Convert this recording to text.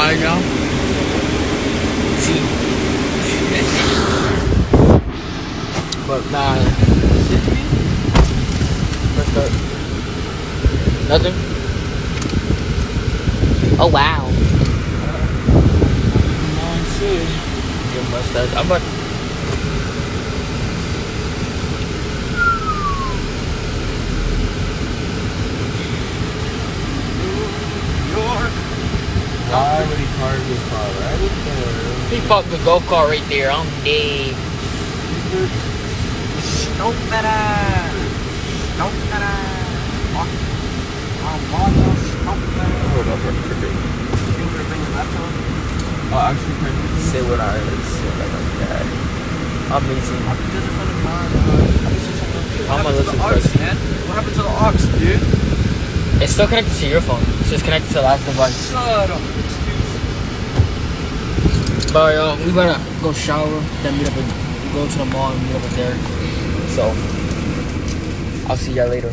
right now. See. But nah. Nothing. Oh wow. Your mustache. I'm about. Why would he park his car right there? He parked the go-kart right there. I'm dead. Hold up, oh, actually, can you say what I said like that? Amazing. I'm gonna listen first. What happened to the aux, dude? It's still connected to your phone. It's just connected to the last device. Shut up. But we better go shower, then meet up and go to the mall and meet up there. So I'll see y'all later.